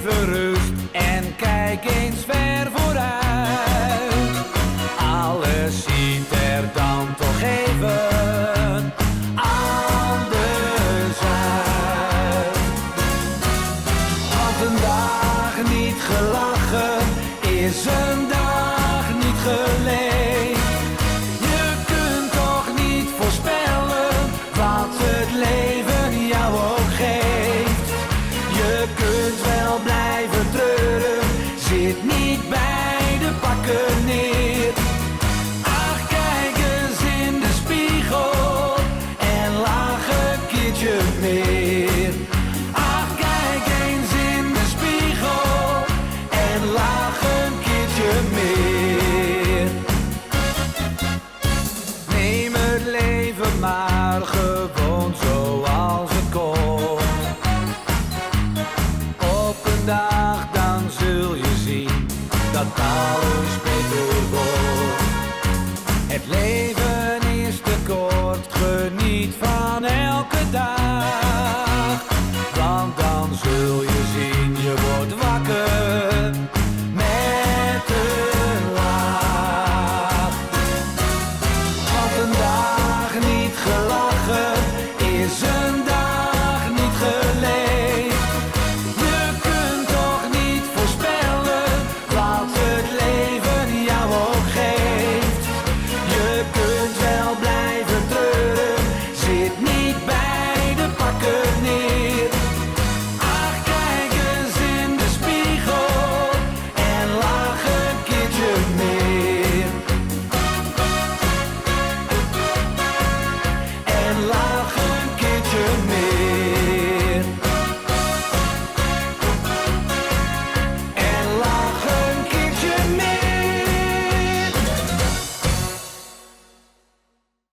even rust en kijk eens ver vooruit. Alles ziet er dan toch even anders uit. Want een dag niet gelachen is een dag niet geleefd. Je kunt toch niet voorspellen wat het leven jou ook geeft. Je kunt wel blijven treuren, zit niet bij de pakken neer. Ach, kijk eens in de spiegel en lach een keertje meer. Ach, kijk eens in de spiegel en lach een keertje meer. Neem het leven maar gewoon zoals het komt. Op een dag dan zul je zien dat